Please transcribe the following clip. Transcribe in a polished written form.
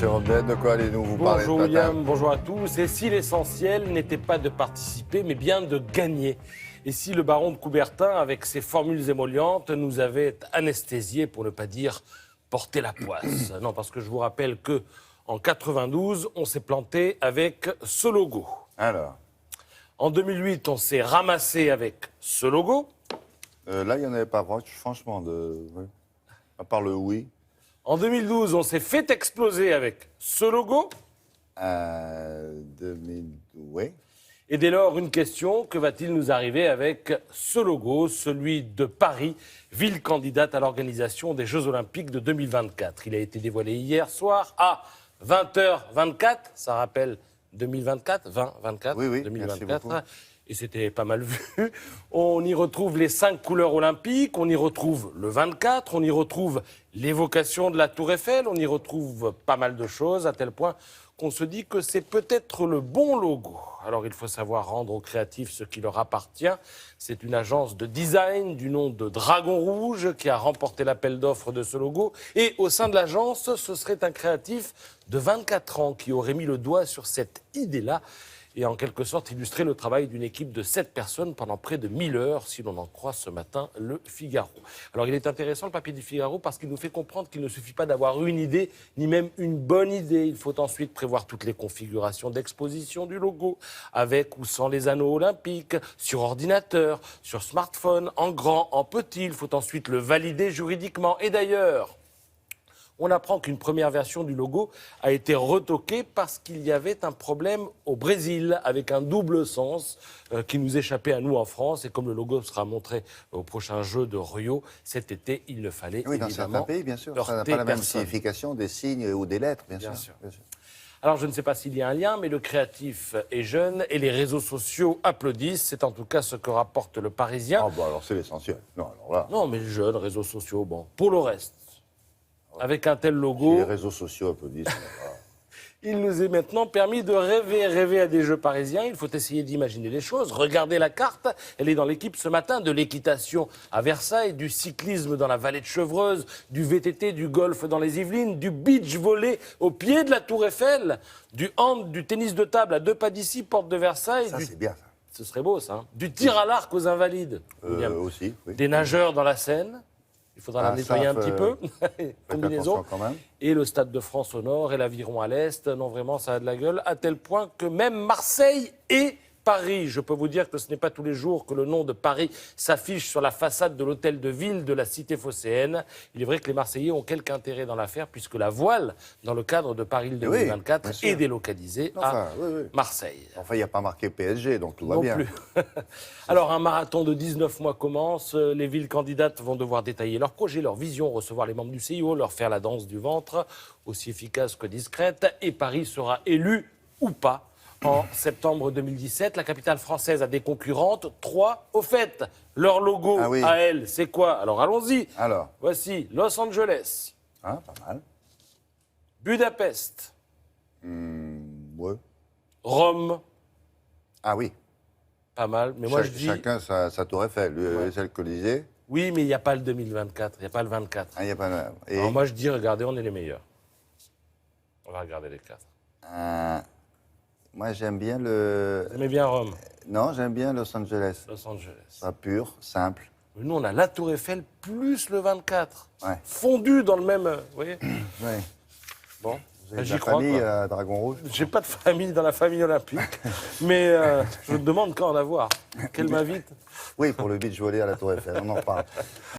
Monsieur Rondet, de quoi allez-nous vous parler Bonjour ce matin? William, bonjour à tous. Et si l'essentiel n'était pas de participer, mais bien de gagner? Et si le baron de Coubertin, avec ses formules émollientes, nous avait anesthésiés, pour ne pas dire porter la poisse? Non, parce que je vous rappelle que en 92, on s'est planté avec ce logo. Alors, En 2008, on s'est ramassé avec ce logo. là, il n'y en avait pas, franchement, oui. À part le oui. En 2012, on s'est fait exploser avec ce logo. 2000, oui. Et dès lors, une question, que va-t-il nous arriver avec ce logo, celui de Paris, ville candidate à l'organisation des Jeux Olympiques de 2024? Il a été dévoilé hier soir à 20h24, ça rappelle 2024, 2024, Oui, oui, 2024. merci beaucoup. Et c'était pas mal vu. On y retrouve les 5 couleurs olympiques, on y retrouve le 24, on y retrouve l'évocation de la Tour Eiffel, on y retrouve pas mal de choses, à tel point qu'on se dit que c'est peut-être le bon logo. Alors il faut savoir rendre aux créatifs ce qui leur appartient. C'est une agence de design du nom de Dragon Rouge qui a remporté l'appel d'offres de ce logo. Et au sein de l'agence, ce serait un créatif de 24 ans qui aurait mis le doigt sur cette idée-là et en quelque sorte illustrer le travail d'une équipe de 7 personnes pendant près de 1000 heures, si l'on en croit ce matin le Figaro. Alors il est intéressant le papier du Figaro parce qu'il nous fait comprendre qu'il ne suffit pas d'avoir une idée, ni même une bonne idée. Il faut ensuite prévoir toutes les configurations d'exposition du logo, avec ou sans les anneaux olympiques, sur ordinateur, sur smartphone, en grand, en petit. Il faut ensuite le valider juridiquement. Et d'ailleurs, on apprend qu'une première version du logo a été retoquée parce qu'il y avait un problème au Brésil avec un double sens qui nous échappait à nous en France. Et comme le logo sera montré au prochain jeu de Rio cet été, il ne fallait Oui, dans évidemment certains pays, bien sûr. Ça n'a heurter pas la même personne. signification des signes ou des lettres, bien Bien sûr. sûr. Alors, je ne sais pas s'il y a un lien, mais le créatif est jeune et les réseaux sociaux applaudissent. C'est en tout cas ce que rapporte le Parisien. Ah, bah alors c'est l'essentiel. Non, alors là, Non, mais jeunes, réseaux sociaux, bon. Pour le reste, avec un tel si logo, les réseaux sociaux applaudissent. Voilà. il nous est maintenant permis de rêver à des Jeux parisiens. Il faut essayer d'imaginer les choses. Regardez la carte. Elle est dans l'équipe ce matin. De l'équitation à Versailles, du cyclisme dans la vallée de Chevreuse, du VTT, du golf dans les Yvelines, du beach volley au pied de la Tour Eiffel, du hand, du tennis de table à 2 pas d'ici, porte de Versailles. Ça, c'est bien, ça. Ce serait beau, ça. Hein. Du tir à l'arc aux Invalides. William. Aussi, oui. Des nageurs dans la Seine. Il faudra la nettoyer un petit peu. Combinaison. attention quand même. Et le Stade de France au nord et l'Aviron à l'est. Non, vraiment, ça a de la gueule. À tel point que même Marseille et Paris, je peux vous dire que ce n'est pas tous les jours que le nom de Paris s'affiche sur la façade de l'hôtel de ville de la cité phocéenne. Il est vrai que les Marseillais ont quelque intérêt dans l'affaire puisque la voile, dans le cadre de Paris 2024, bien sûr. est délocalisée à Oui. Marseille. Enfin, il n'y a pas marqué PSG, donc tout va Non bien. plus. Alors, un marathon de 19 mois commence. Les villes candidates vont devoir détailler leurs projets, leurs visions, recevoir les membres du CIO, leur faire la danse du ventre, aussi efficace que discrète. Et Paris sera élu ou pas en septembre 2017. La capitale française a des concurrentes. 3, au fait. Leur logo Ah oui. à elle, c'est quoi? Alors, allons-y. Alors, Voici Los Angeles, hein, pas mal. Budapest, Ouais. Rome, Ah oui. pas mal. Mais moi, je dis... Chacun sa tour Eiffel. C'est le Colisée. Oui, mais il n'y a pas le 2024, il n'y a pas le 24. Ah, il n'y a pas de... Et, Alors moi je dis, regardez, on est les meilleurs. On va regarder les 4. moi, j'aime bien le... Vous aimez bien Rome, Non, j'aime bien Los Angeles. Los Angeles. Pas pur, simple. Mais nous, on a la Tour Eiffel plus le 24. Ouais. Fondu dans le même... Vous voyez? Ouais. Bon, Vous avez de j'y la crois. famille Quoi. à Dragon Rouge? J'ai pas de famille dans la famille olympique, mais je me demande quand en avoir. Qu'elle m'invite. Oui, pour le beach volley à la Tour Eiffel, on en reparle.